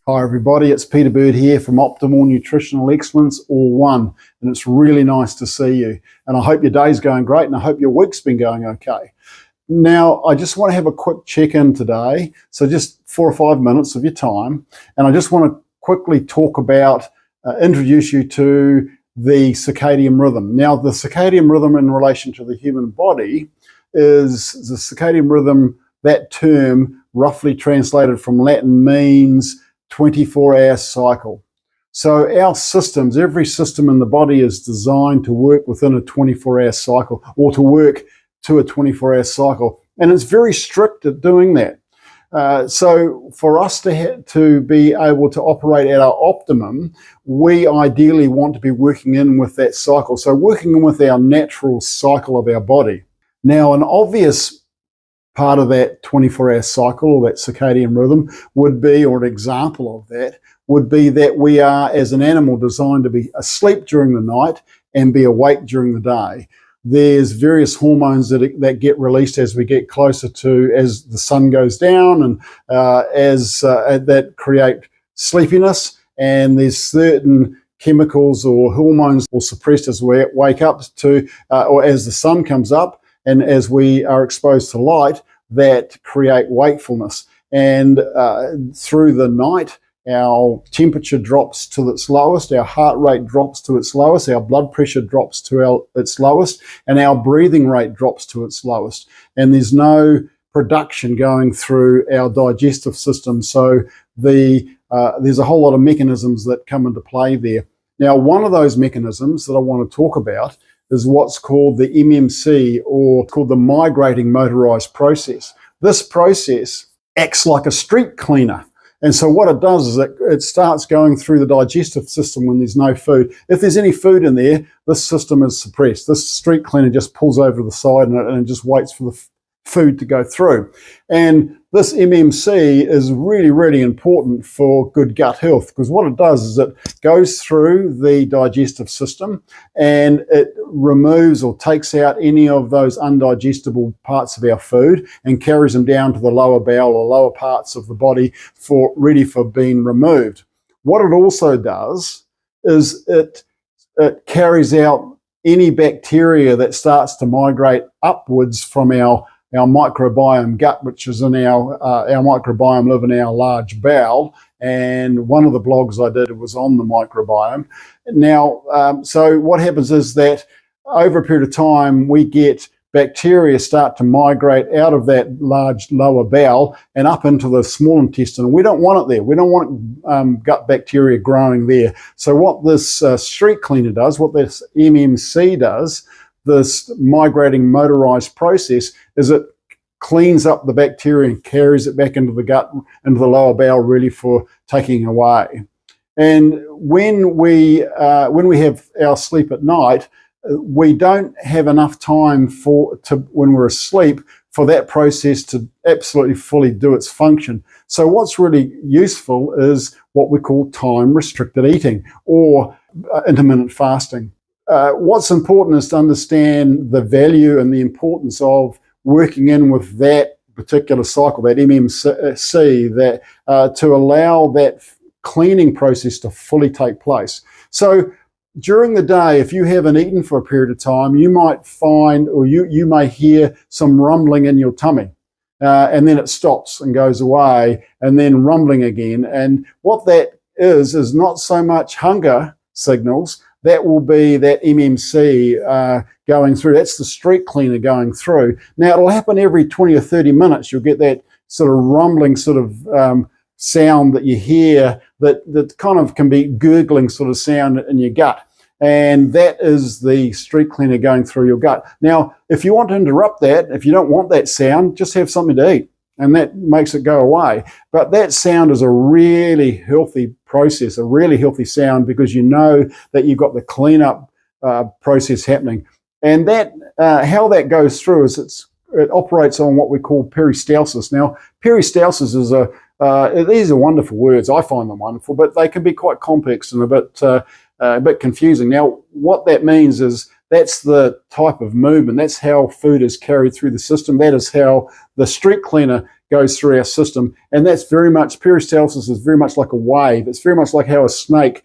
Hi everybody, it's Peter Bird here from Optimal Nutritional Excellence, all one, and it's really nice to see you. And I hope your day's going great, and I hope your week's been going okay. Now, I just want to have a quick check-in today, so just 4 or 5 minutes of your time, and I just want to quickly talk about, introduce you to the circadian rhythm. Now, the circadian rhythm in relation to the human body is the circadian rhythm, that term roughly translated from Latin means 24-hour cycle. So our systems, every system in the body is designed to work within a 24-hour cycle, or to work to a 24-hour cycle. And it's very strict at doing that. So for us to be able to operate at our optimum, we ideally want to be working in with that cycle. So working in with our natural cycle of our body. Now, an obvious part of that 24-hour cycle, or that circadian rhythm, would be, or an example of that, would be that we are, as an animal, designed to be asleep during the night and be awake during the day. There's various hormones that get released as we get closer to, as the sun goes down, and that create sleepiness, and there's certain chemicals or hormones or suppressed as we wake up to, or as the sun comes up, and as we are exposed to light, that create wakefulness. And through the night, our temperature drops to its lowest, our heart rate drops to its lowest, our blood pressure drops to its lowest, and our breathing rate drops to its lowest. And there's no production going through our digestive system. So there's a whole lot of mechanisms that come into play there. Now, one of those mechanisms that I want to talk about is what's called the MMC, or called the migrating motorized process. This process acts like a street cleaner. And so what it does is it starts going through the digestive system when there's no food. If there's any food in there, this system is suppressed. This street cleaner just pulls over to the side and it just waits for the food to go through. And this MMC is really, really important for good gut health, because what it does is it goes through the digestive system and it removes or takes out any of those undigestible parts of our food and carries them down to the lower bowel or lower parts of the body ready for being removed. What it also does is it carries out any bacteria that starts to migrate upwards from our microbiome gut, which is in our microbiome live in our large bowel. And one of the blogs I did was on the microbiome. Now, so what happens is that over a period of time, we get bacteria start to migrate out of that large lower bowel and up into the small intestine. We don't want it there. We don't want gut bacteria growing there. So what this street cleaner does, what this MMC does, this migrating motorized process, is it cleans up the bacteria and carries it back into the gut, into the lower bowel, really for taking away. And when we have our sleep at night, we don't have enough time when we're asleep for that process to absolutely fully do its function. So what's really useful is what we call time-restricted eating, or intermittent fasting. What's important is to understand the value and the importance of working in with that particular cycle, that MMC, that to allow that cleaning process to fully take place. So during the day, if you haven't eaten for a period of time, you might find, or you may hear some rumbling in your tummy, and then it stops and goes away, and then rumbling again. And what that is not so much hunger signals. That will be that MMC going through. That's the street cleaner going through. Now, it'll happen every 20 or 30 minutes. You'll get that sort of rumbling sort of sound that you hear that kind of can be gurgling sort of sound in your gut. And that is the street cleaner going through your gut. Now, if you want to interrupt that, if you don't want that sound, just have something to eat, and that makes it go away. But that sound is a really healthy process, a really healthy sound, because you know that you've got the cleanup process happening. And that how that goes through is it operates on what we call peristalsis. Now, peristalsis is these are wonderful words. I find them wonderful, but they can be quite complex and a bit confusing. Now, what that means is That's the type of movement. That's how food is carried through the system. That is how the street cleaner goes through our system. And that's very much, peristalsis is very much like a wave. It's very much like how a snake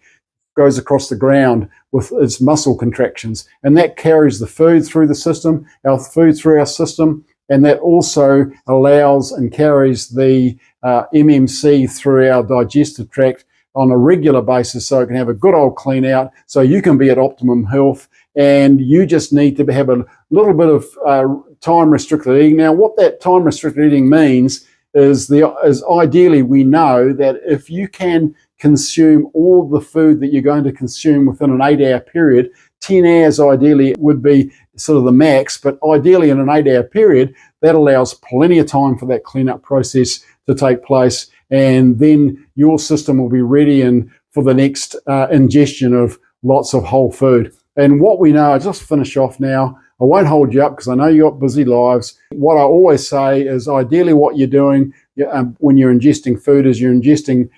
goes across the ground with its muscle contractions. And that carries the food through the system, our food through our system. And that also allows and carries the MMC through our digestive tract on a regular basis, so it can have a good old clean out, so you can be at optimum health. And you just need to have a little bit of time restricted eating. Now, what that time restricted eating means is ideally we know that if you can consume all the food that you're going to consume within an 8-hour period, 10 hours ideally would be sort of the max, but ideally in an 8-hour period, that allows plenty of time for that cleanup process to take place, and then your system will be ready and for the next ingestion of lots of whole food. And what we know, I'll just finish off now, I won't hold you up because I know you've got busy lives. What I always say is ideally what you're doing when you're ingesting food is you're ingesting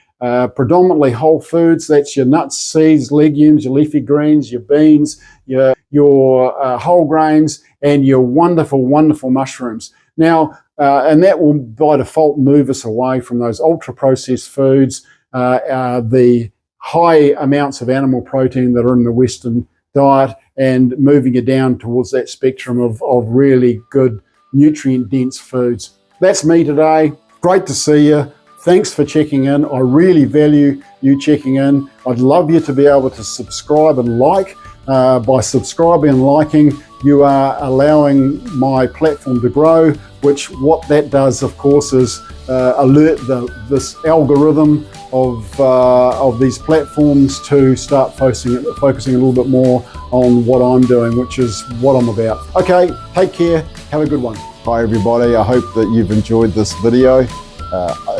predominantly whole foods. That's your nuts, seeds, legumes, your leafy greens, your beans, your whole grains, and your wonderful, wonderful mushrooms. Now, and that will by default move us away from those ultra-processed foods, the high amounts of animal protein that are in the Western diet, and moving you down towards that spectrum of really good nutrient-dense foods. That's me today. Great to see you. Thanks for checking in. I really value you checking in. I'd love you to be able to subscribe and like. By subscribing and liking, you are allowing my platform to grow, which what that does, of course, is alert this algorithm of these platforms to start focusing a little bit more on what I'm doing, which is what I'm about. Okay, take care. Have a good one. Hi everybody, I hope that you've enjoyed this video.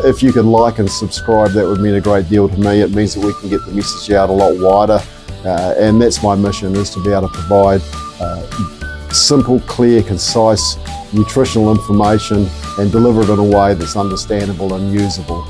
If you could like and subscribe, that would mean a great deal to me. It means that we can get the message out a lot wider, and that's my mission, is to be able to provide simple, clear, concise nutritional information and deliver it in a way that's understandable and usable.